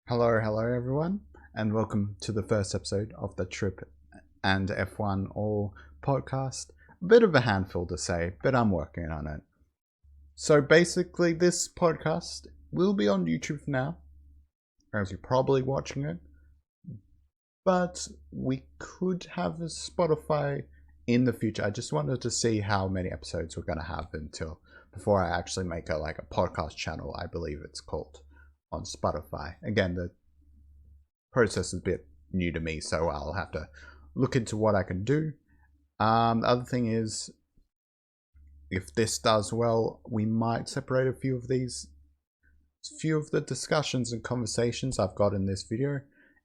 Hello everyone, and welcome to the first episode of the Trip4ndF1ll Podcast. A bit of a handful to say, but I'm working on it. So basically, this podcast will be on YouTube for now, as you're probably watching it, but we could have a Spotify in the future. I just wanted to see how many episodes we're going to have before I actually make a podcast channel, I believe it's called, on Spotify. Again, the process is a bit new to me, so I'll have to look into what I can do. The other thing is, if this does well, we might separate a few of the discussions and conversations I've got in this video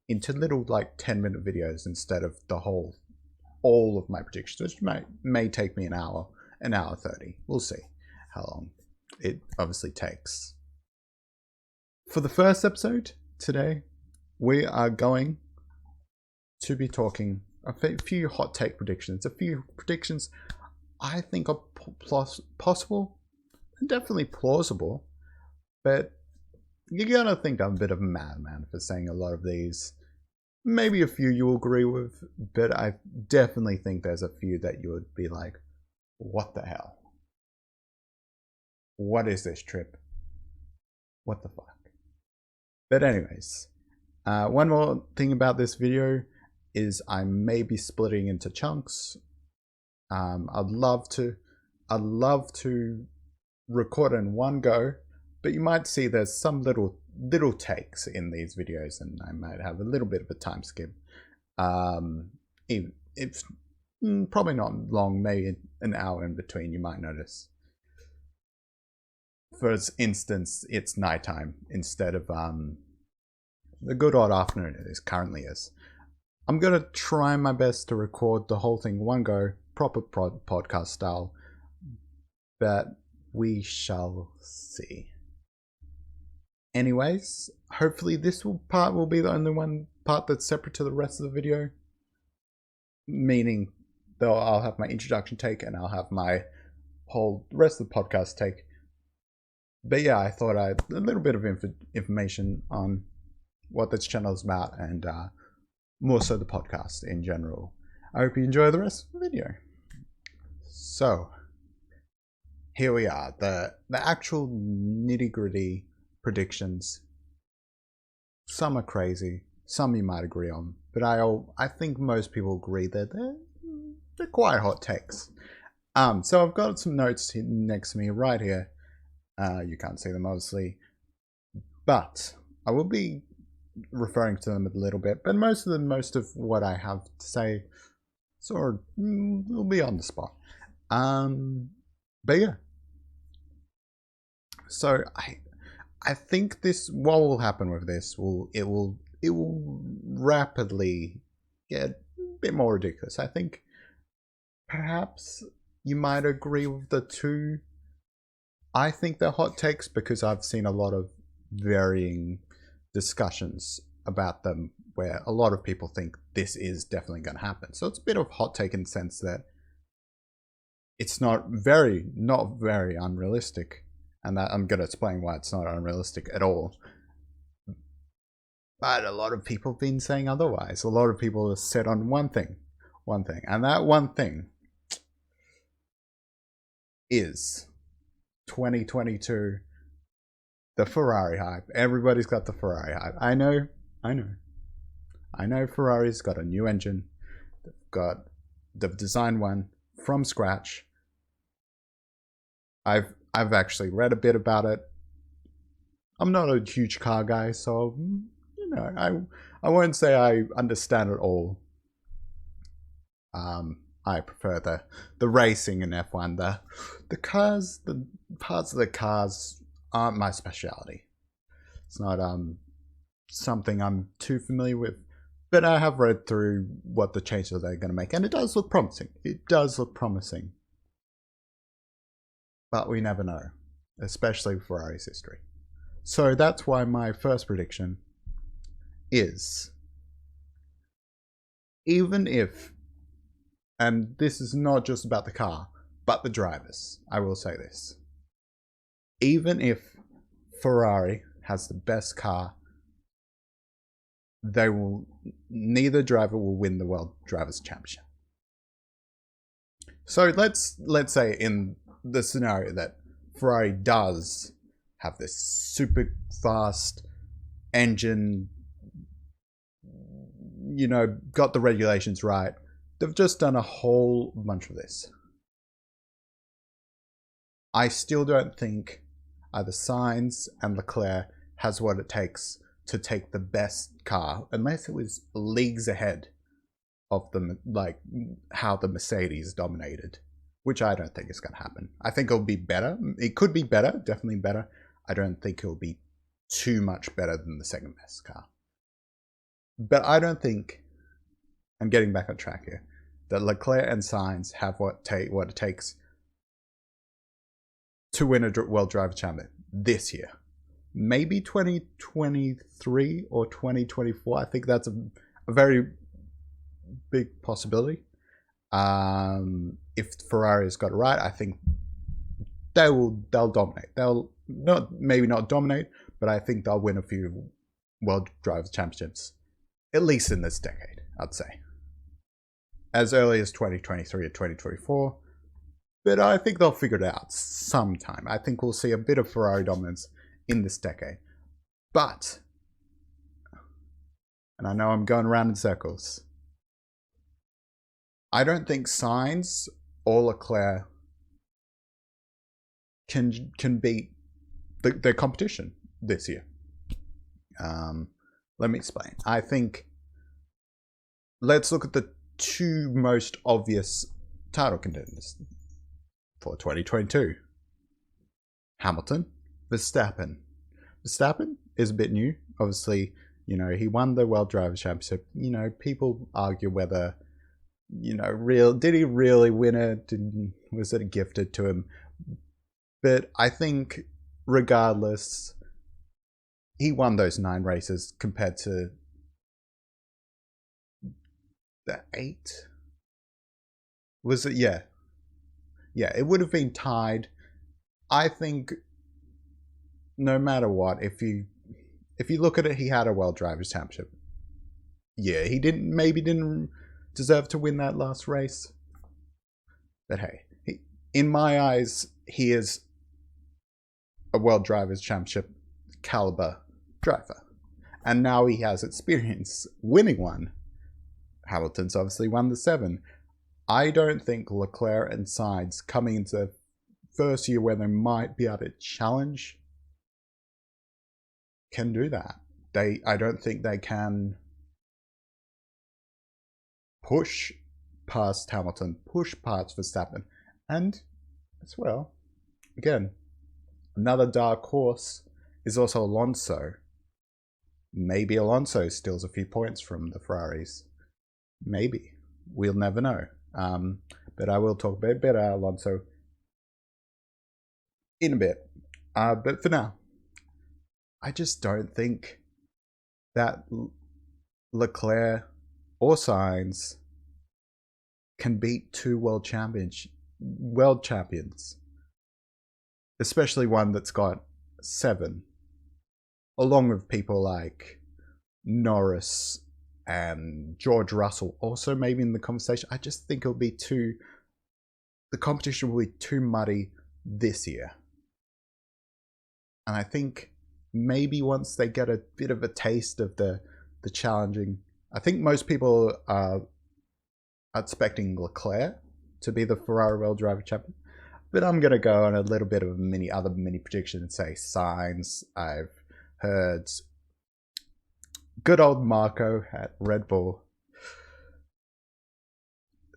into little 10-minute videos instead of all of my predictions, which may take me an hour 30. We'll see how long it obviously takes. For the first episode today, we are going to be talking a few hot take predictions, a few predictions I think are possible and definitely plausible, but you're gonna think I'm a bit of a madman for saying a lot of these. Maybe a few you'll agree with, but I definitely think there's a few that you would be like, what the hell? What is this trip? What the fuck? But anyways, one more thing about this video is I may be splitting into chunks. I'd love to record in one go, but you might see there's some little takes in these videos, and I might have a little bit of a time skip. It's probably not long, maybe an hour in between. You might notice. For instance, it's nighttime instead of the good old afternoon it currently is. I'm gonna try my best to record the whole thing one go, proper podcast style, but we shall see. Anyways, hopefully this part will be the only one part that's separate to the rest of the video, meaning though I'll have my introduction take and I'll have my whole rest of the podcast take. But yeah, I thought a little bit of information on what this channel is about, and more so the podcast in general. I hope you enjoy the rest of the video. So, here we are, the actual nitty-gritty predictions. Some are crazy, some you might agree on, but I think most people agree that they're quite hot takes. So I've got some notes next to me right here. You can't see them obviously, but I will be referring to them a little bit, but most of what I have to say sort of will be on the spot. But yeah, so I think what will happen with this it will rapidly get a bit more ridiculous. I think perhaps you might agree with the two. I think they're hot takes because I've seen a lot of varying discussions about them where a lot of people think this is definitely going to happen. So it's a bit of hot take in the sense that it's not very unrealistic, and that I'm going to explain why it's not unrealistic at all. But a lot of people have been saying otherwise. A lot of people are set on one thing, and that one thing is 2022, the Ferrari hype. Everybody's got the Ferrari hype. I know Ferrari's got a new engine. They've designed one from scratch. I've actually read a bit about it. I'm not a huge car guy, so I won't say I understand it all. I prefer the racing in F1. The cars, the parts of the cars aren't my specialty. It's not something I'm too familiar with, but I have read through what the changes they're going to make, and it does look promising. But we never know, especially with Ferrari's history. So that's why my first prediction is, even if, and this is not just about the car, but the drivers, I will say this. Even if Ferrari has the best car neither driver will win the World Drivers' Championship. So let's say in the scenario that Ferrari does have this super fast engine, got the regulations right. They've just done a whole bunch of this. I still don't think either Sainz and Leclerc has what it takes to take the best car, unless it was leagues ahead of them, like how the Mercedes dominated, which I don't think is going to happen. I think it'll be better. It could be better, definitely better. I don't think it'll be too much better than the second best car. But I don't think, I'm getting back on track here, that Leclerc and Sainz have what it takes to win a World Driver Championship this year. Maybe 2023 or 2024. I think that's a very big possibility. If Ferrari's got it right, I think they'll dominate. They'll maybe not dominate, but I think they'll win a few World Drivers' Championships, at least in this decade, I'd say. As early as 2023 or 2024. But I think they'll figure it out sometime. I think we'll see a bit of Ferrari dominance in this decade. But, and I know I'm going around in circles, I don't think Sainz or Leclerc can beat their competition this year. Let me explain. I think, let's look at the two most obvious title contenders for 2022. Hamilton, Verstappen. Verstappen is a bit new. Obviously, he won the World Drivers' Championship. People argue whether, did he really win it? Was it gifted to him? But I think, regardless, he won those 9 races compared to the 8. Was it? Yeah. Yeah, it would have been tied. I think no matter what, if you look at it, he had a World Drivers' Championship. Yeah, he didn't deserve to win that last race. But hey, in my eyes, he is a World Drivers' Championship caliber driver. And now he has experience winning one. Hamilton's obviously won the 7. I don't think Leclerc and Sainz coming into first year where they might be able to challenge can do that. I don't think they can push past Hamilton, push past Verstappen. And as well, again, another dark horse is also Alonso. Maybe Alonso steals a few points from the Ferraris. Maybe. We'll never know. But I will talk a bit about Alonso in a bit. But for now, I just don't think that Leclerc or Sainz can beat 2 world champions, especially one that's got 7, along with people like Norris and George Russell also maybe in the conversation. I just think the competition will be too muddy this year. And I think maybe once they get a bit of a taste of the challenging, I think most people are expecting Leclerc to be the Ferrari World Driver Champion. But I'm going to go on a little bit of a mini prediction and say Sainz. I've heard good old Marco at Red Bull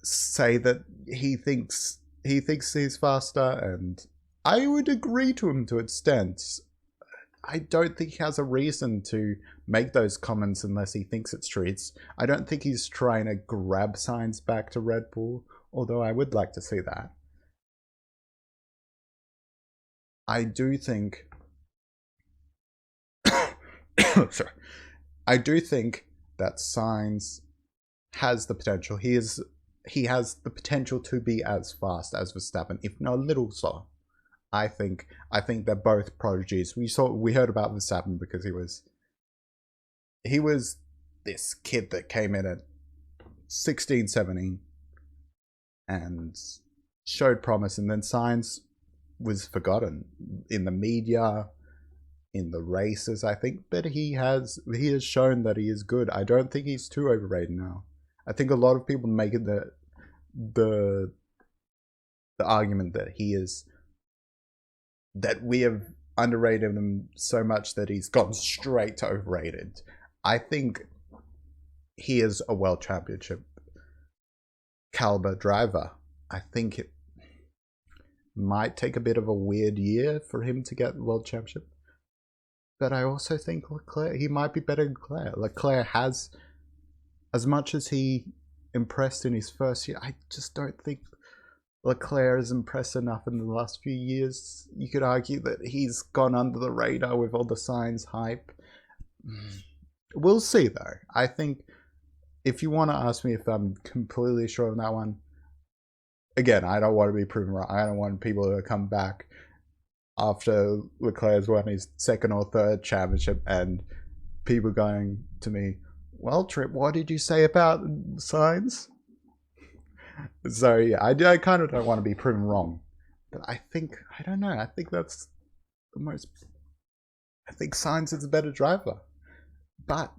say that he thinks he's faster, and I would agree to him to an extent. I don't think he has a reason to make those comments unless he thinks it's true. I don't think he's trying to grab Sainz back to Red Bull, although I would like to see that. I do think sorry. I do think that Sainz has the potential. He has the potential to be as fast as Verstappen, if not a little slower. I think they're both prodigies. We heard about Verstappen because he was this kid that came in at 16, 17 and showed promise, and then Sainz was forgotten in the media, in the races, I think. But he has shown that he is good. I don't think he's too overrated now. I think a lot of people make it the argument that that we have underrated him so much that he's gone straight to overrated. I think he is a World Championship caliber driver. I think it might take a bit of a weird year for him to get the World Championship. But I also think he might be better than Leclerc. Leclerc has, as much as he impressed in his first year, I just don't think Leclerc has impressed enough in the last few years. You could argue that he's gone under the radar with all the Sainz hype. We'll see, though. I think if you want to ask me if I'm completely sure on that one, again, I don't want to be proven wrong. I don't want people to come back after Leclerc's won his second or third championship and people going to me, well, Trip, what did you say about Sainz? So yeah, I kind of don't want to be proven wrong, but I think that's the most. I think Sainz is a better driver, but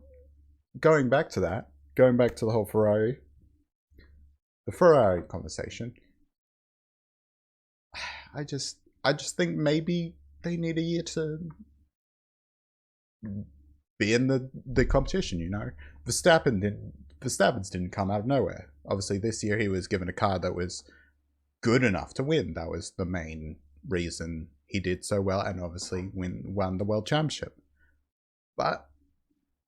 going back to the whole the Ferrari conversation, I just think maybe they need a year to be in the competition. You know, Verstappen's didn't come out of nowhere. Obviously, this year he was given a car that was good enough to win. That was the main reason he did so well, and obviously won the World Championship. But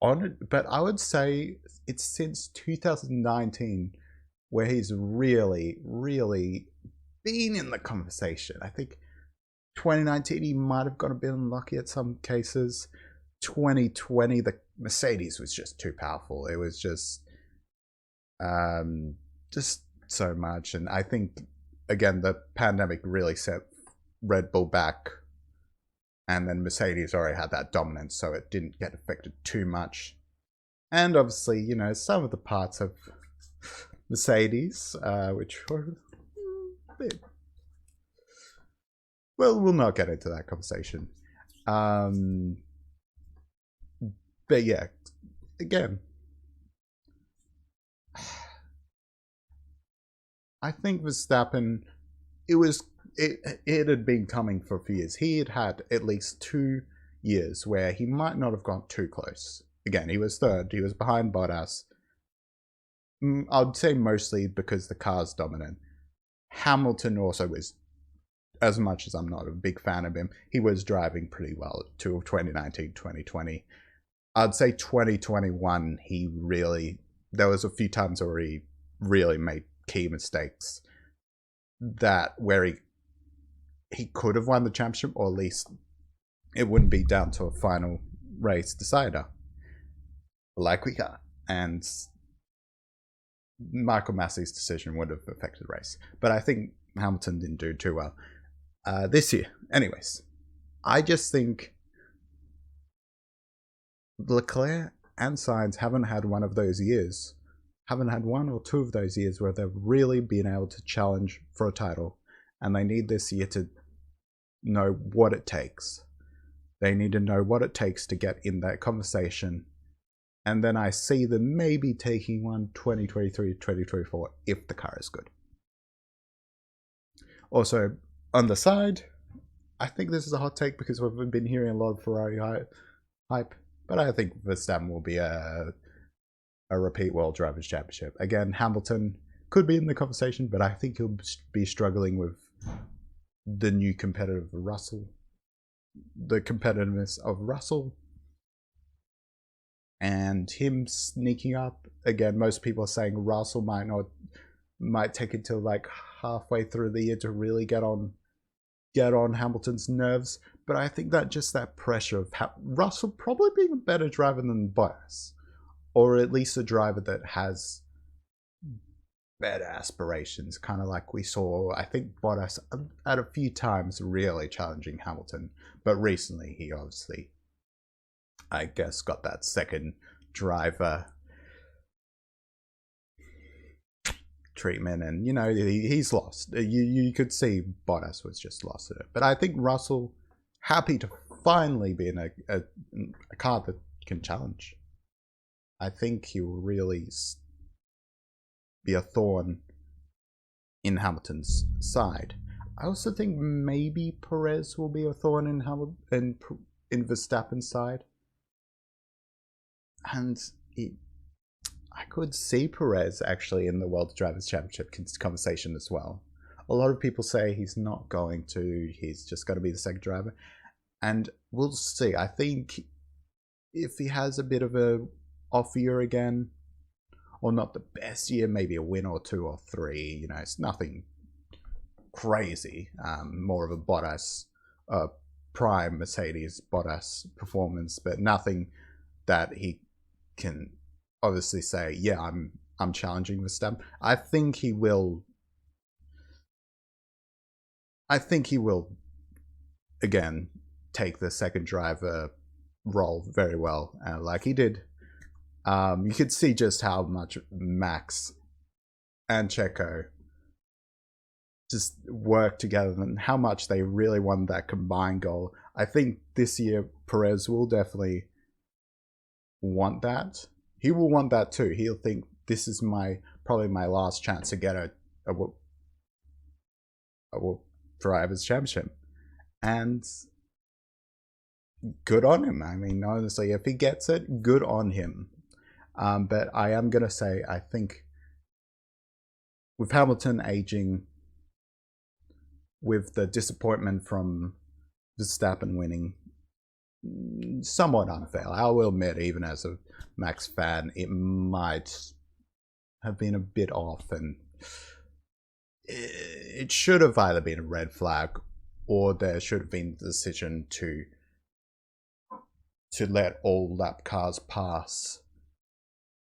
I would say it's since 2019 where he's really, really been in the conversation. I think 2019 he might have got a bit unlucky at some cases. 2020 the Mercedes was just too powerful. It was just so much, and I think again the pandemic really set Red Bull back, and then Mercedes already had that dominance, so it didn't get affected too much. And obviously, you know, some of the parts of Mercedes, which were a bit, well, we'll not get into that conversation. But yeah, again, I think Verstappen, it had been coming for a few years. He had at least 2 years where he might not have gone too close. Again, he was third. He was behind Bottas. I'd say mostly because the car's dominant. Hamilton also was, as much as I'm not a big fan of him, he was driving pretty well to 2019, 2020. I'd say 2021, there was a few times where he really made key mistakes where he could have won the championship, or at least it wouldn't be down to a final race decider like we got, and Michael Massey's decision would have affected the race. But I think Hamilton didn't do too well this year. Anyways, I just think Leclerc and Sainz haven't had one or two of those years where they've really been able to challenge for a title, and they need this year to know what it takes. They need to know what it takes to get in that conversation, and then I see them maybe taking one 2023, 2024 if the car is good. Also, on the side, I think this is a hot take because we've been hearing a lot of Ferrari hype, but I think Verstappen will be a repeat World Drivers' Championship. Again, Hamilton could be in the conversation, but I think he'll be struggling with the new competitive Russell, the competitiveness of Russell, and him sneaking up. Again, most people are saying Russell might take it till like halfway through the year to really get on Hamilton's nerves. But I think that just that pressure of Russell probably being a better driver than Bottas, or at least a driver that has better aspirations, kind of like we saw, I think, Bottas at a few times really challenging Hamilton. But recently he obviously, I guess, got that second driver treatment, and he's lost. You could see Bottas was just lost at it, but I think Russell happy to finally be in a car that can challenge. I think he will really be a thorn in Hamilton's side. I also think maybe Perez will be a thorn in Verstappen's side, and I could see Perez actually in the World Drivers' Championship conversation as well. A lot of people say he's not going to. He's just going to be the second driver. And we'll see. I think if he has a bit of a off year again, or not the best year, maybe a win or 2 or 3, it's nothing crazy. More of a Bottas, prime Mercedes Bottas performance, but nothing that he can obviously say, yeah, I'm challenging Verstappen. I think he will again take the second driver role very well, like he did. You could see just how much Max and Checo just work together and how much they really want that combined goal. I think this year Perez will definitely want that. He will want that too. He'll think this is probably my last chance to get a Drivers' Championship, and good on him. I mean, honestly, if he gets it, good on him. But I am gonna say, I think with Hamilton aging, with the disappointment from Verstappen winning, somewhat unfair. I will admit, even as a Max fan, it might have been a bit off, and it should have either been a red flag, or there should have been the decision to let all lap cars pass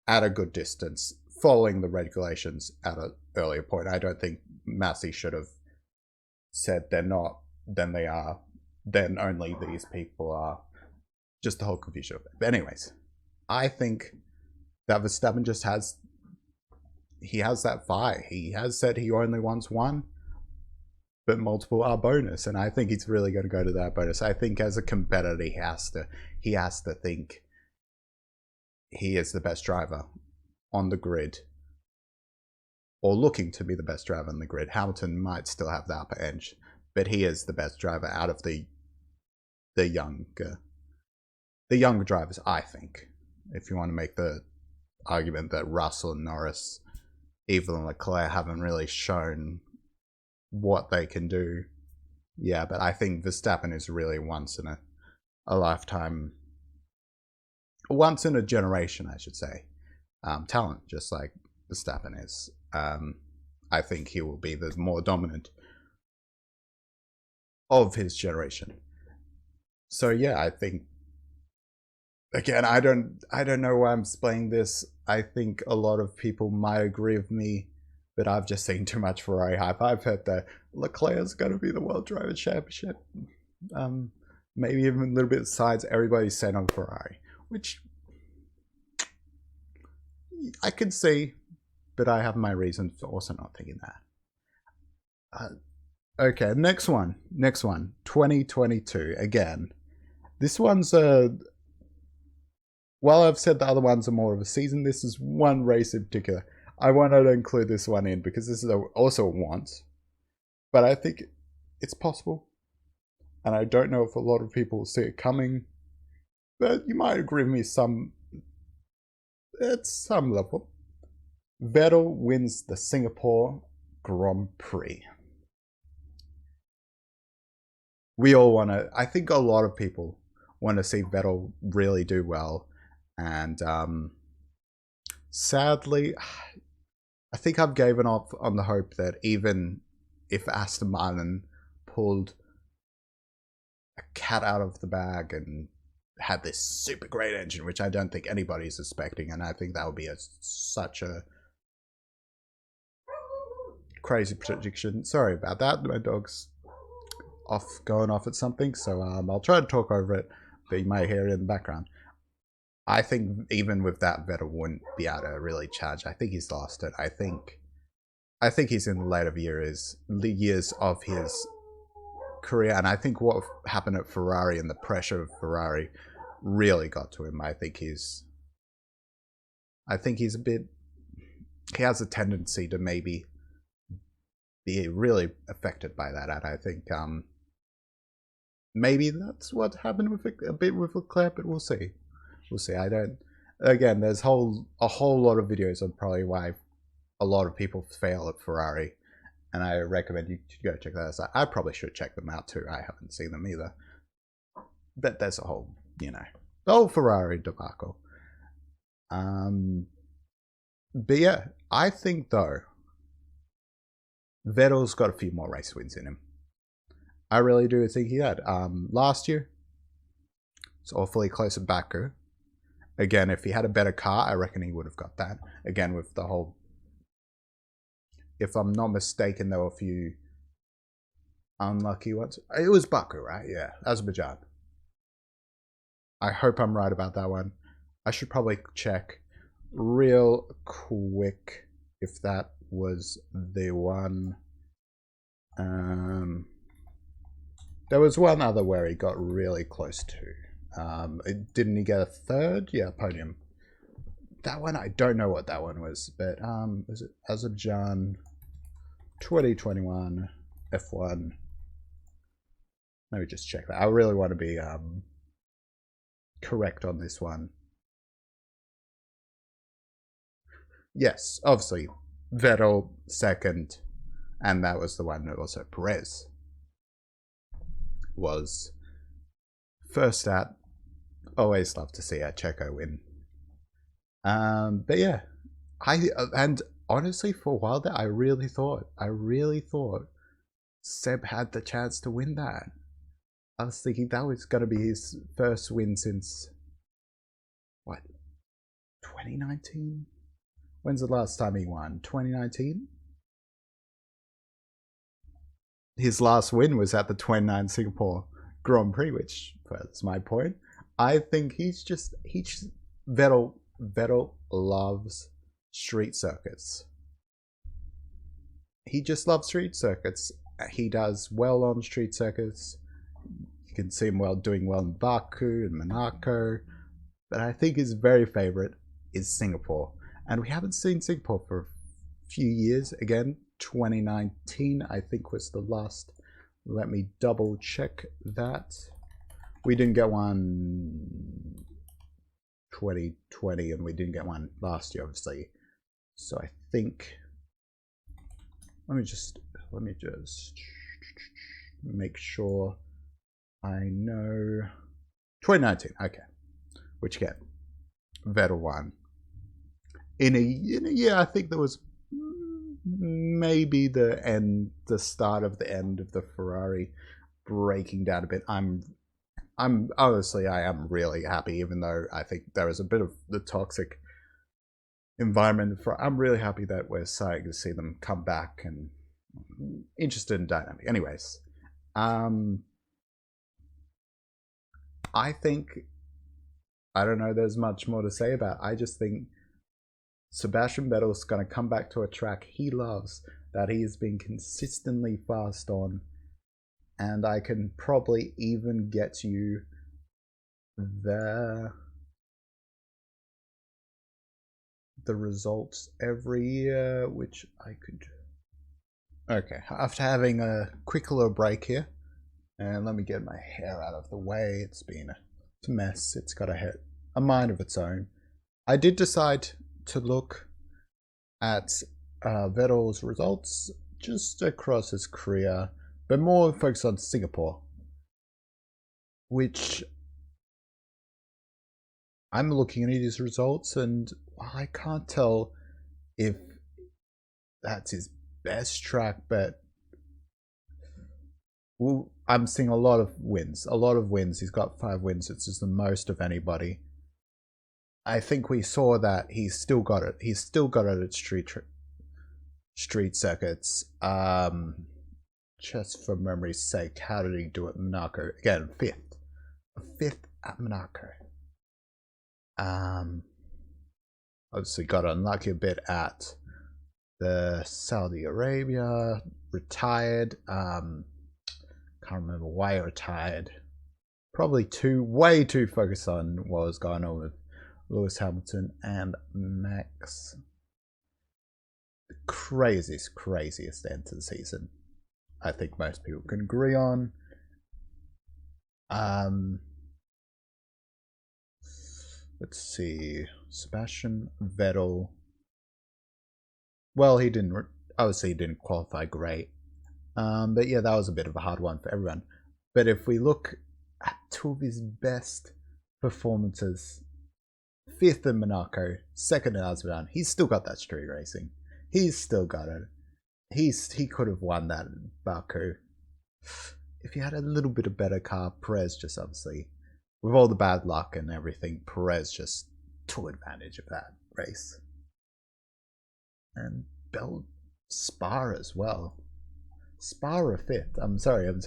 at a good distance, following the regulations at an earlier point. I don't think Massey should have said they're not, then they are, then only these people are. Just the whole confusion of it. But anyways, I think that Verstappen just has that fire. He has said he only wants one, but multiple are bonus, and I think he's really going to go to that bonus. I think as a competitor, he has to think he is the best driver on the grid, or looking to be the best driver on the grid. Hamilton might still have the upper edge, but he is the best driver out of the younger drivers, I think. If you want to make the argument that Russell and Norris, even Leclerc, haven't really shown what they can do, yeah, but I think Verstappen is really once in a lifetime, once in a generation, I should say, talent, just like Verstappen is. I think he will be the more dominant of his generation. So yeah, I think, again, I don't know why I'm explaining this. I think a lot of people might agree with me, but I've just seen too much Ferrari hype. I've heard that Leclerc's going to be the World Drivers' Championship. Maybe even a little bit of sides. Everybody's saying on Ferrari, which I could see, but I have my reasons for also not thinking that. Okay, next one. 2022. Again, this one's while I've said the other ones are more of a season, this is one race in particular. I wanted to include this one in because this is also a want, but I think it's possible, and I don't know if a lot of people see it coming, but you might agree with me at some level. Vettel wins the Singapore Grand Prix. We all want to, I think a lot of people want to see Vettel really do well, and sadly, I think I've given up on the hope that even if Aston Martin pulled a cat out of the bag and had this super great engine, which I don't think anybody's expecting, and I think that would be such a crazy prediction. Sorry about that. My dog's going off at something, so I'll try to talk over it, but you might hear it in the background. I think even with that, Vettel wouldn't be able to really challenge. I think he's lost it. I think I think he's in the later years of his career, and I think what happened at Ferrari and the pressure of Ferrari really got to him. I think he's a bit. He has a tendency to maybe be really affected by that, and I think maybe that's what happened with a bit with Leclerc, but we'll see. We'll see. I don't. Again, there's a whole lot of videos on probably why a lot of people fail at Ferrari, and I recommend you to go check those out. I probably should check them out too. I haven't seen them either. But there's a whole, the whole Ferrari debacle. But yeah, I think though, Vettel's got a few more race wins in him. I really do think he had. Last year, it's awfully close at Baku. Again, if he had a better car, I reckon he would have got that. Again, with the whole... If I'm not mistaken, there were a few unlucky ones. It was Baku, right? Yeah, Azerbaijan. I hope I'm right about that one. I should probably check real quick if that was the one. There was one other where he got really close to. Didn't he get a third? Yeah, podium. That one, I don't know what that one was, but was it Azerbaijan 2021 F1? Let me just check that. I really want to be correct on this one. Yes, obviously Vettel second, and that was the one that also Perez was first at. Always love to see a Checo win. But yeah, and honestly, for a while there, I really thought Seb had the chance to win that. I was thinking that was going to be his first win since what, 2019? When's the last time he won? 2019? His last win was at the 29 Singapore Grand Prix, which that's my point. I think Vettel loves street circuits. He just loves street circuits. He does well on street circuits. You can see him doing well in Baku and Monaco. But I think his very favorite is Singapore. And we haven't seen Singapore for a few years. Again, 2019 I think was the last. Let me double check that. We didn't get one 2020 and we didn't get one last year, obviously. So I think let me just make sure I know. 2019, okay. Which again, Vettel won. In a year, I think there was maybe the start of the end of the Ferrari breaking down a bit. I'm honestly, I am really happy, even though I think there is a bit of the toxic environment. I'm really happy that we're starting to see them come back and interested in dynamic. Anyways, I think, I don't know, there's much more to say about it. I just think Sebastian Vettel's going to come back to a track he loves, that he has been consistently fast on. And I can probably even get you the results every year, which I could. Okay, after having a quick little break here, and let me get my hair out of the way. It's a mess. It's got a mind of its own. I did decide to look at Vettel's results just across his career, but more focused on Singapore, which I'm looking at his results and I can't tell if that's his best track, but I'm seeing a lot of wins. He's got 5 wins. It's just the most of anybody. I think we saw that he's still got it. He's still got it at street circuits. Just for memory's sake, how did he do at Monaco? Again, 5th. A 5th at Monaco. Obviously got unlucky a bit at the Saudi Arabia retired. Can't remember why he retired. Probably way too focused on what was going on with Lewis Hamilton and Max. The craziest end to the season. I think most people can agree on. Let's see. Sebastian Vettel. Well, he didn't. Obviously, he didn't qualify great. But yeah, that was a bit of a hard one for everyone. But if we look at two of his best performances, 5th in Monaco, 2nd in Azerbaijan, he's still got that street racing. He's still got it. He could have won that in Baku. If he had a little bit of better car, Perez just obviously, with all the bad luck and everything, Perez just took advantage of that race. And Spa as well. Spa or 5th. I'm sorry. I'm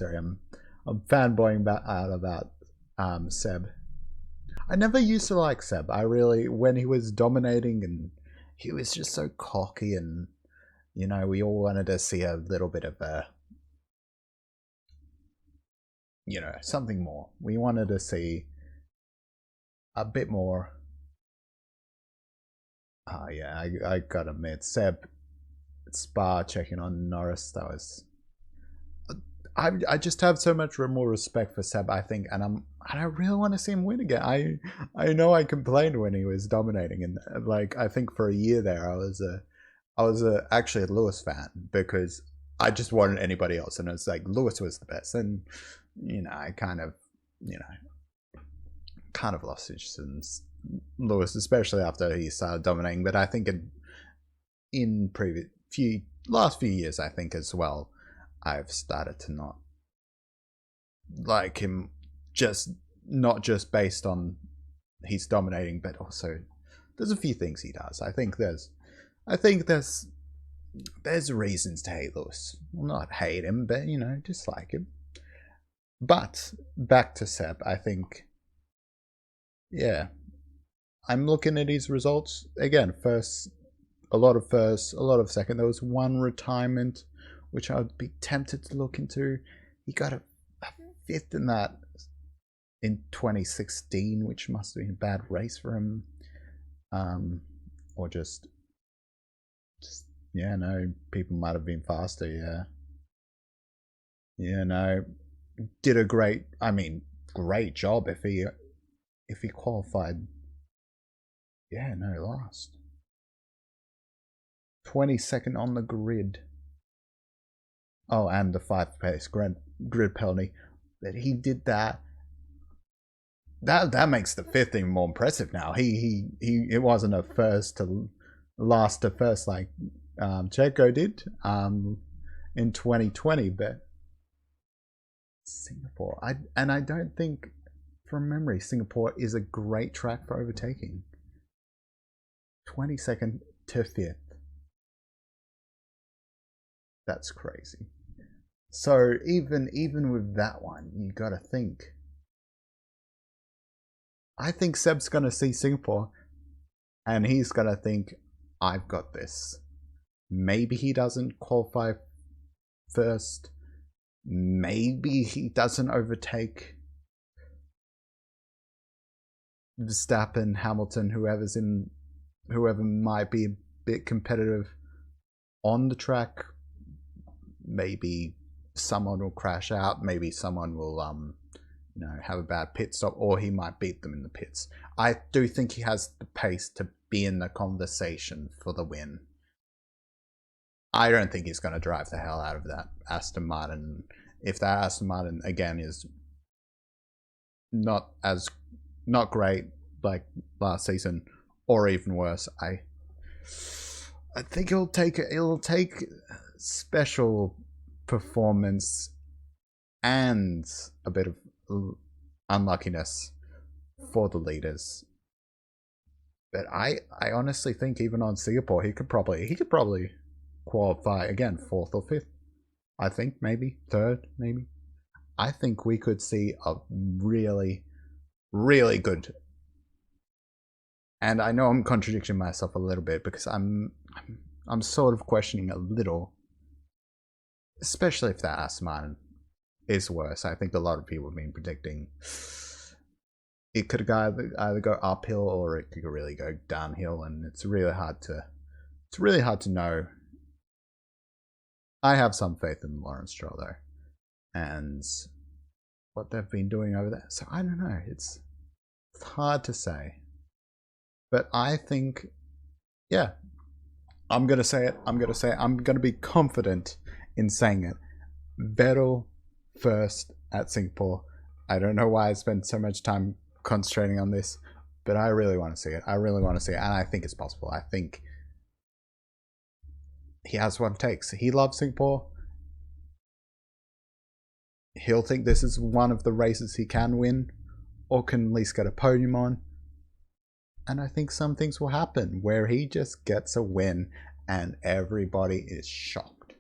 fanboying out about Seb. I never used to like Seb. When he was dominating and he was just so cocky, and we all wanted to see a little bit of something more. We wanted to see a bit more. Yeah, I gotta admit, Seb Spa checking on Norris, that was. I just have so much more respect for Seb, I think, and I really want to see him win again. I know I complained when he was dominating, and I think for a year there I was actually a Lewis fan because I just wanted anybody else, and it was like Lewis was the best, and I kind of lost interest in Lewis, especially after he started dominating. But I think in last few years, I think as well, I've started to not like him, not just based on he's dominating, but also there's a few things he does. I think there's reasons to hate Lewis. Well, not hate him, but dislike him. But back to Seb, I think, yeah, I'm looking at his results again. A lot of second. There was one retirement, which I would be tempted to look into. He got a 5th in that in 2016, which must have been a bad race for him, or just people might have been faster. Did a great job if he qualified. Last 22nd on the grid. Oh, and the 5th place grid penalty. But he did that. That makes the 5th even more impressive now. It wasn't a first to last to first like Checo did in 2020, but Singapore. I don't think, from memory, Singapore is a great track for overtaking. 22nd to 5th. That's crazy. So even with that one, you gotta think. I think Seb's gonna see Singapore, and he's gonna think, I've got this. Maybe he doesn't qualify first. Maybe he doesn't overtake Verstappen, Hamilton, whoever might be a bit competitive on the track. Maybe someone will crash out. Maybe someone will have a bad pit stop, or he might beat them in the pits. I do think he has the pace to be in the conversation for the win. I don't think he's going to drive the hell out of that Aston Martin. If that Aston Martin again is not great like last season, or even worse, I think it'll take special performance and a bit of unluckiness for the leaders. But I honestly think even on Singapore he could probably qualify again 4th or 5th. I think maybe 3rd, maybe. I think we could see a really, really good. And I know I'm contradicting myself a little bit because I'm I'm sort of questioning a little, especially if that Aston Martin is worse. I think a lot of people have been predicting it could either go uphill or it could really go downhill, and it's really hard to know. I have some faith in Lawrence Stroll though, and what they've been doing over there. So I don't know. It's hard to say, but I think, yeah, I'm gonna say it. I'm gonna be confident in saying it. Vettel first at Singapore. I don't know why I spent so much time concentrating on this, but I really want to see it. And I think it's possible. I think he has what it takes. He loves Singapore. He'll think this is one of the races he can win, or can at least get a podium on. And I think some things will happen where he just gets a win and everybody is shocked.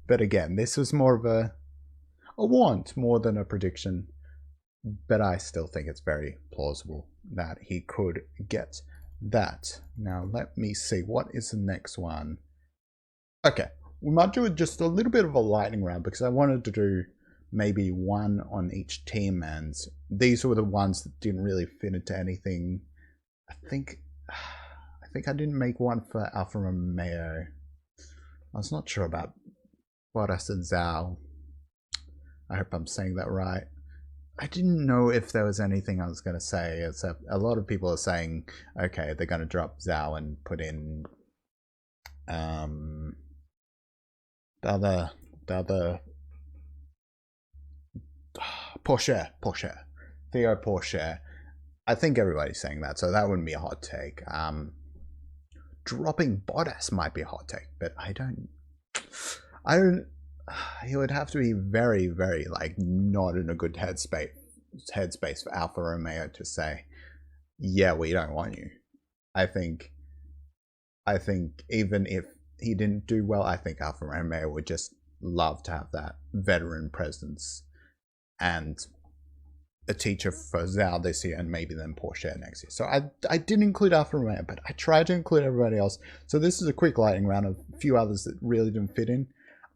But again, this was more of a want more than a prediction. But I still think it's very plausible that he could get that. Now, let me see. What is the next one? Okay, we might do just a little bit of a lightning round because I wanted to do maybe one on each team, and these were the ones that didn't really fit into anything. I think I didn't make one for Alfa Romeo. I was not sure about Bottas and Zhou. I hope I'm saying that right. I didn't know if there was anything I was going to say, except a lot of people are saying, okay, they're going to drop Zhou and put in the other Porsche, Theo Porsche. I think everybody's saying that, so that wouldn't be a hot take. Dropping Bottas might be a hot take, but I don't. He would have to be very, very not in a good headspace for Alfa Romeo to say, yeah, we don't want you. I think even if he didn't do well, I think Alfa Romeo would just love to have that veteran presence and a teacher for Zhou this year and maybe then Porsche next year. So I didn't include Alfa Romeo, but I tried to include everybody else. So this is a quick lightning round of a few others that really didn't fit in.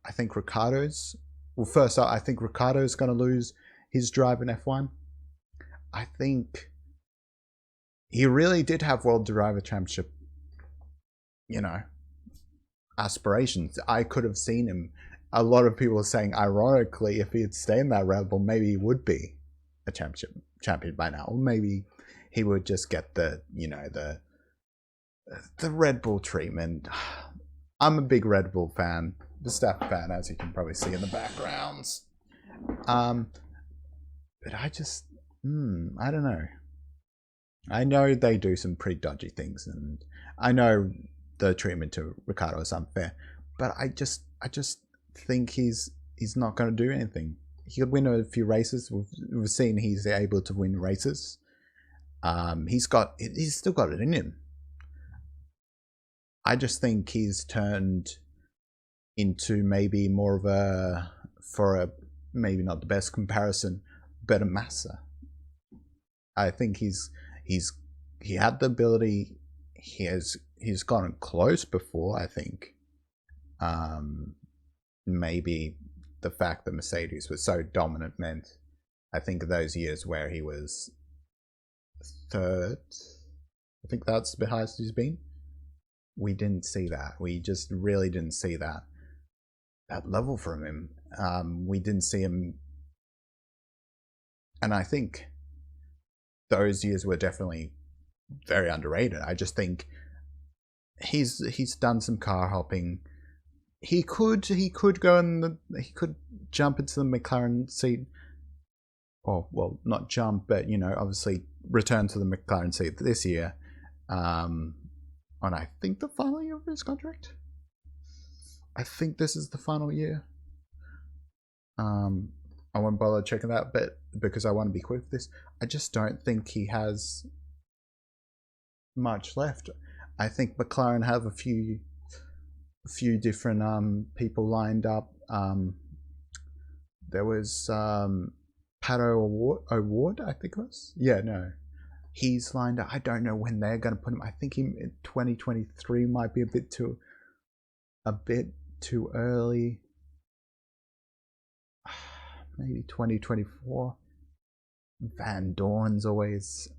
I think first up, I think Ricciardo's going to lose his drive in F1. I think he really did have World Driver Championship, aspirations. I could have seen him. A lot of people are saying, ironically, if he had stayed in that Red Bull, maybe he would be a champion by now. Or maybe he would just get the Red Bull treatment. I'm a big Red Bull fan. Verstappen fan, as you can probably see in the backgrounds. But I just, I don't know. I know they do some pretty dodgy things, and I know the treatment to Ricciardo is unfair, but I just think he's not going to do anything. He could win a few races. We've seen he's able to win races. He's still got it in him. I just think he's turned into maybe more of maybe not the best comparison, but a Massa. I think he had the ability. He's gotten close before. I think maybe the fact that Mercedes was so dominant meant, I think those years where he was third, I think that's the highest he's been. We didn't see that. We just really didn't see that level from him. We didn't see him, and I think those years were definitely very underrated. I just think he's done some car hopping. He could go he could jump into the McLaren seat. Oh, well, not jump, but obviously return to the McLaren seat this year. On I think the final year of his contract. I think this is the final year. I won't bother checking that, but because I want to be quick with this, I just don't think he has much left. I think McLaren have a few different people lined up. There was Pato O'Ward, I think it was. Yeah, no, he's lined up. I don't know when they're going to put him. I think in 2023 might be a bit too a bit too early. Maybe 2024. Van Dorn's always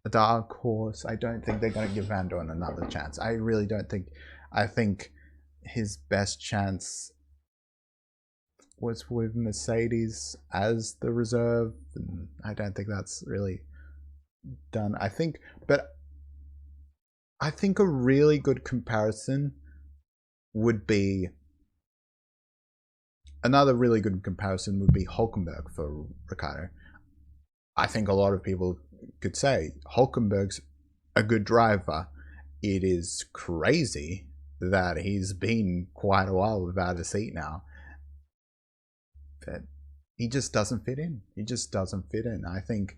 a dark horse. I don't think they're going to give Van Dorn another chance. I really don't think. I think his best chance was with Mercedes as the reserve, and I don't think that's really done. I think a really good comparison would be Hulkenberg for Ricciardo. I think a lot of people could say Hulkenberg's a good driver. It is crazy that he's been quite a while without a seat now. But he just doesn't fit in. I think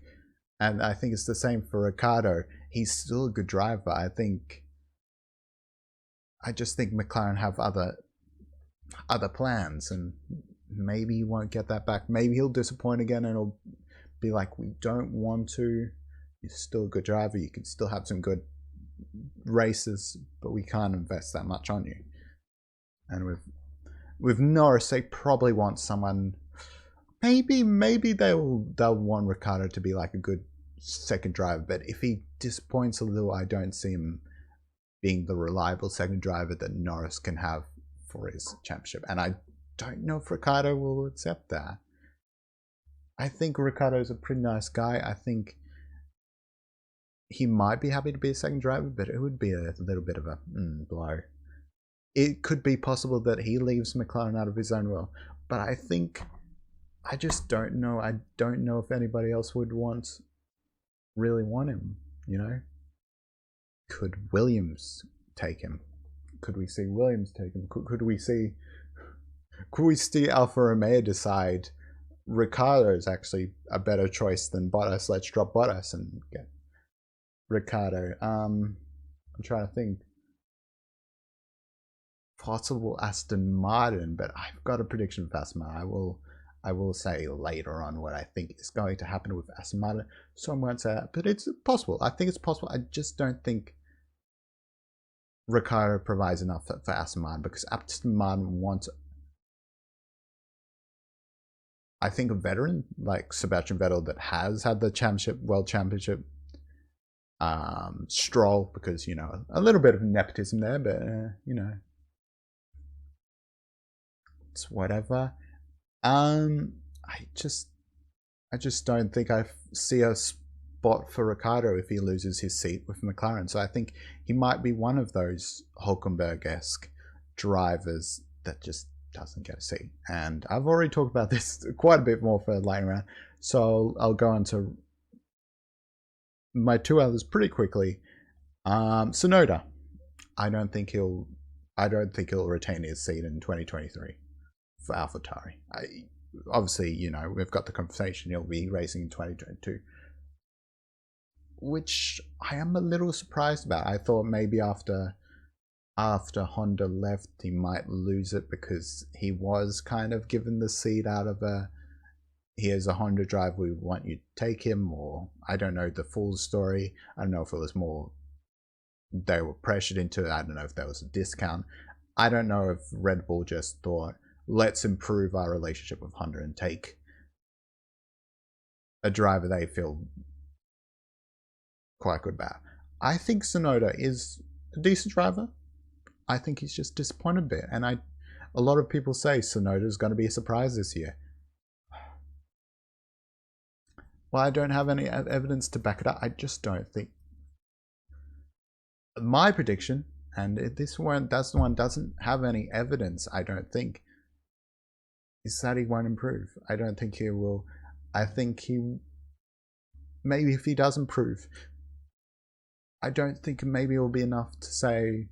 it's the same for Ricciardo. He's still a good driver. I just think McLaren have other plans, and maybe he won't get that back. Maybe he'll disappoint again, and it'll be like, we don't want to. You're still a good driver. You can still have some good races, but we can't invest that much on you. And with Norris, they probably want someone. Maybe they'll want Ricciardo to be like a good second driver, but if he disappoints a little, I don't see him being the reliable second driver that Norris can have for his championship. And I don't know if Ricciardo will accept that. I think Ricciardo's a pretty nice guy. I think he might be happy to be a second driver, but it would be a little bit of a blow. It could be possible that he leaves McLaren out of his own will, but I just don't know. I don't know if anybody else would really want him, you know? Could Williams take him? Could we see Williams take him? Could we see Alfa Romeo decide Ricciardo is actually a better choice than Bottas? Let's drop Bottas and get Ricciardo. I'm trying to think. Possible Aston Martin, but I've got a prediction for Aston Martin. I will say later on what I think is going to happen with Aston Martin, so I won't say that, but it's possible. I think it's possible. I just don't think Ricciardo provides enough for Aston Martin, because Aston Martin wants, I think, a veteran like Sebastian Vettel that has had the World Championship. Stroll, because, you know, a little bit of nepotism there, but you know, it's whatever. I just don't think I see a spot for Ricciardo if he loses his seat with McLaren. So I think he might be one of those Hulkenberg-esque drivers that just doesn't get a seat. And I've already talked about this quite a bit more for Lightning Round, so I'll go on to my two others pretty quickly. Tsunoda, I don't think he'll retain his seat in 2023 for AlphaTauri. Obviously, you know, we've got the conversation he'll be racing in 2022, which I am a little surprised about. I thought maybe after Honda left, he might lose it, because he was kind of given the seat out of here's a Honda driver, we want you to take him, or I don't know the full story. I don't know if it was more they were pressured into it. I don't know if there was a discount. I don't know if Red Bull just thought, let's improve our relationship with Honda and take a driver they feel quite good about. I think Tsunoda is a decent driver. I think he's just disappointed a bit. And a lot of people say Tsunoda is going to be a surprise this year. Well, I don't have any evidence to back it up. I just don't think. My prediction, and this one doesn't have any evidence, I don't think, is that he won't improve. I don't think he will. I think maybe if he does improve, I don't think maybe it will be enough to say,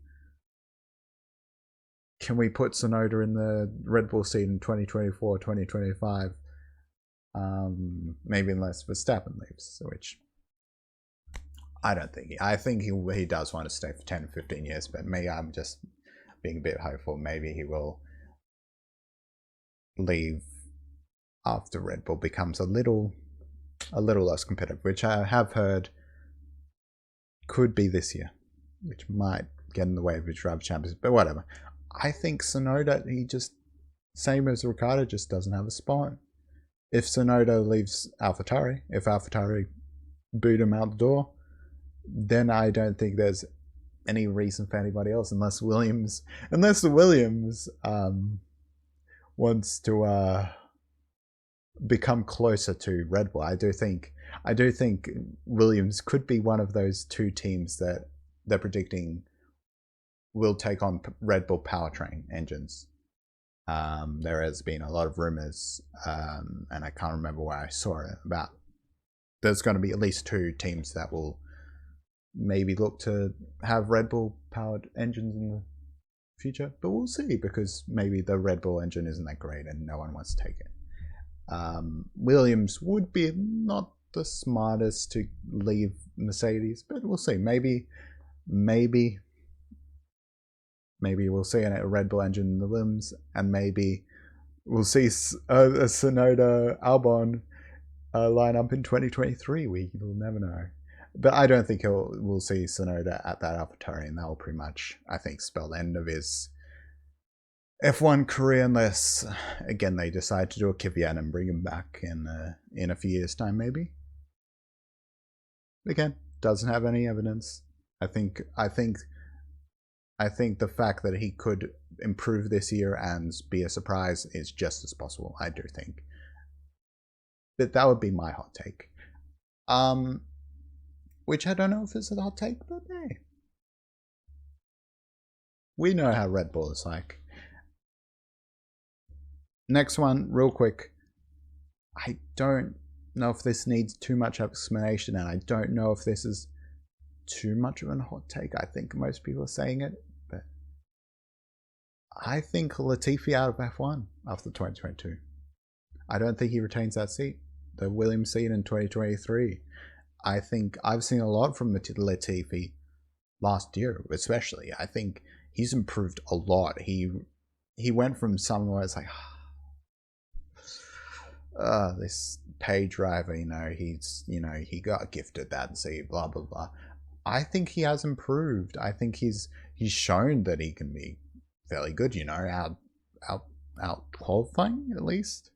can we put Tsunoda in the Red Bull seat in 2024, 2025? Maybe unless Verstappen leaves, which I don't think. I think he does want to stay for 10, 15 years, but maybe I'm just being a bit hopeful. Maybe he will leave after Red Bull becomes a little less competitive, which I have heard could be this year, which might get in the way of his driver championship, but whatever. I think Tsunoda, he just, same as Ricciardo, just doesn't have a spot. If Tsunoda leaves AlphaTauri, if AlphaTauri boot him out the door, then I don't think there's any reason for anybody else, unless Williams wants to become closer to Red Bull. I do think Williams could be one of those two teams that they're predicting will take on Red Bull powertrain engines. There has been a lot of rumors, and I can't remember where I saw it, about there's going to be at least two teams that will maybe look to have Red Bull powered engines in the future, but we'll see, because maybe the Red Bull engine isn't that great and no one wants to take it. Williams would be not the smartest to leave Mercedes, but we'll see. Maybe we'll see a Red Bull engine in the Williams, and maybe we'll see a Tsunoda Albon line up in 2023. We'll never know. But I don't think we'll see Tsunoda at that AlphaTauri, and that will pretty much, I think, spell the end of his F1 career, unless, again, they decide to do a Kvyat and bring him back in a few years' time, maybe. Again, doesn't have any evidence. I think the fact that he could improve this year and be a surprise is just as possible. I do think. But that would be my hot take. Which I don't know if it's a hot take, but hey. We know how Red Bull is like. Next one, real quick. I don't know if this needs too much explanation, and I don't know if this is too much of a hot take. I think most people are saying it, but I think Latifi out of F1 after 2022. I don't think he retains that seat, the Williams seat in 2023. I think I've seen a lot from Latifi last year, especially. I think he's improved a lot. He went from someone where it's like, this pay driver, he got gifted that seat, blah blah blah. I think he has improved. I think he's shown that he can be fairly good. Out qualifying at least.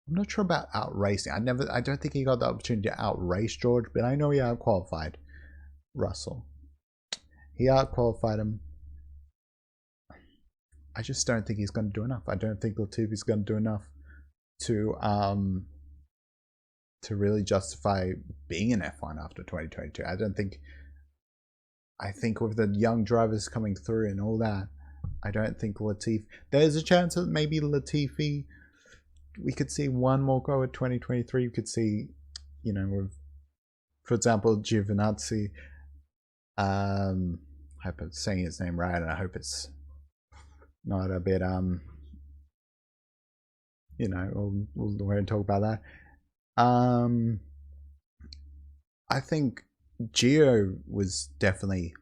I'm not sure about out racing. I don't think he got the opportunity to out race George, but I know he out qualified Russell. He out qualified him. I just don't think he's going to do enough. I don't think Latifi's going to do enough to really justify being in F1 after 2022. I think with the young drivers coming through and all that, I don't think Latifi. There's a chance that maybe Latifi, we could see one more go at 2023. We could see, with, for example, Giovinazzi. I hope I'm saying his name right, and I hope it's not a bit we'll go ahead and talk about that. I think Gio was definitely,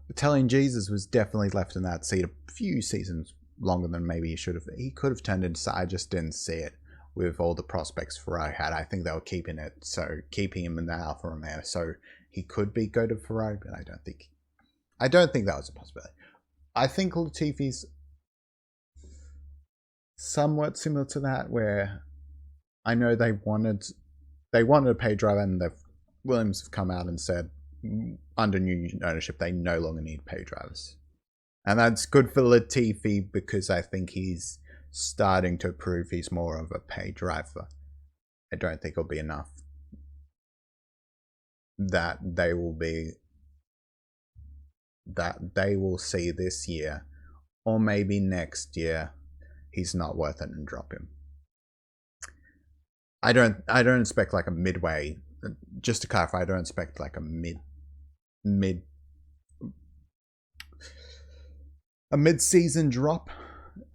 Italian Jesus was definitely left in that seat a few seasons longer than maybe he should have. He could have turned into, I just didn't see it with all the prospects Ferrari had. I think they were keeping him in the Alfa Romeo, so he could go to Ferrari, but I don't think that was a possibility. I think Latifi's somewhat similar to that, where I know they wanted a pay driver, and the Williams have come out and said under new ownership they no longer need pay drivers. And that's good for Latifi, because I think he's starting to prove he's more of a pay driver. I don't think it'll be enough that they will see this year, or maybe next year, he's not worth it and drop him. I don't expect like a midway. Just to clarify, I don't expect like a mid-season drop.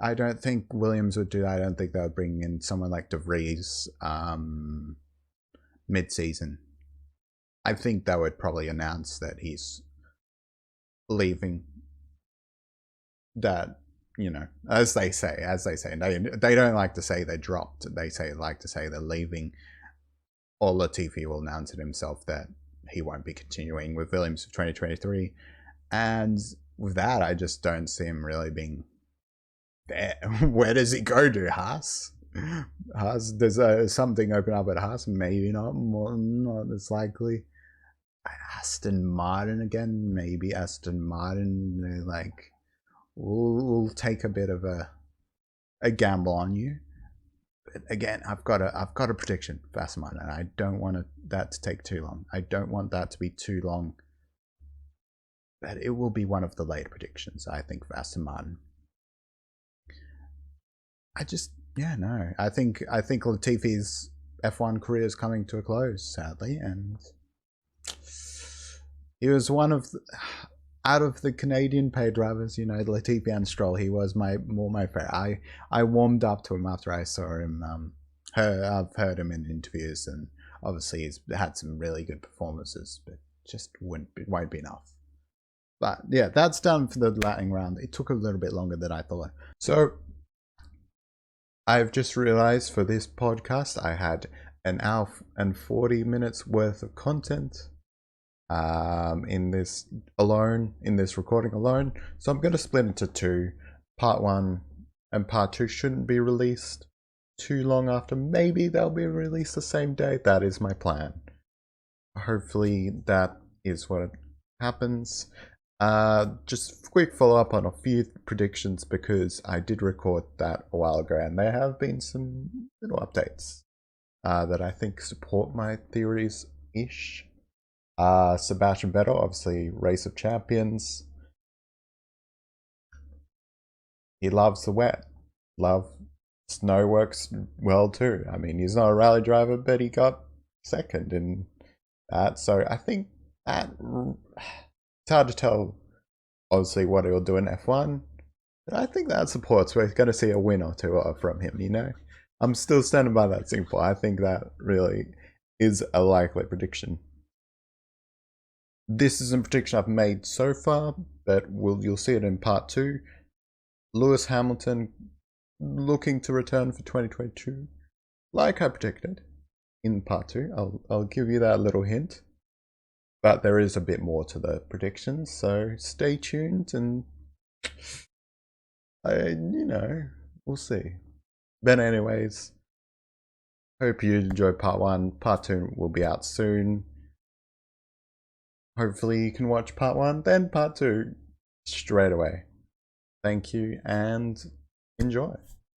I don't think Williams would do that. I don't think they would bring in someone like De Vries mid-season. I think they would probably announce that he's leaving. That, as they say, they don't like to say they dropped. They like to say they're leaving. Or Latifi will announce it himself that he won't be continuing with Williams for 2023. And with that, I just don't see him really being there. Where does he go to? Haas? Haas, does something open up at Haas? Maybe not. Not as likely. Aston Martin again? Maybe Aston Martin. Like, we'll take a bit of a gamble on you. But again, I've got a prediction for Aston Martin, and I don't want that to take too long. I don't want that to be too long. But it will be one of the later predictions, I think, for Aston Martin. I think Latifi's F1 career is coming to a close, sadly, and he was one of out of the Canadian paid drivers, Latifi and Stroll. He was my favorite. I warmed up to him after I saw him. I've heard him in interviews, and obviously he's had some really good performances, but just won't be enough. But yeah, that's done for the Lightning Round. It took a little bit longer than I thought. So I've just realized for this podcast, I had an hour and 40 minutes worth of content in this recording alone. So I'm going to split into two. Part 1 and Part 2 shouldn't be released too long after. Maybe they'll be released the same day. That is my plan. Hopefully that is what happens. Just quick follow up on a few predictions, because I did record that a while ago, and there have been some little updates that I think support my theories-ish. Sebastian Vettel, obviously Race of Champions. He loves the wet. Snow works well too. I mean, he's not a rally driver, but he got second in that. So I think that it's hard to tell, obviously, what he'll do in F1. But I think that supports. We're going to see a win or two from him, I'm still standing by that simple. I think that really is a likely prediction. This is a prediction I've made so far, but you'll see it in Part 2. Lewis Hamilton looking to return for 2022, like I predicted in Part 2. I'll give you that little hint. But there is a bit more to the predictions, so stay tuned, and we'll see. But anyways, hope you enjoyed Part 1. Part 2 will be out soon. Hopefully you can watch Part 1, then Part 2 straight away. Thank you, and enjoy.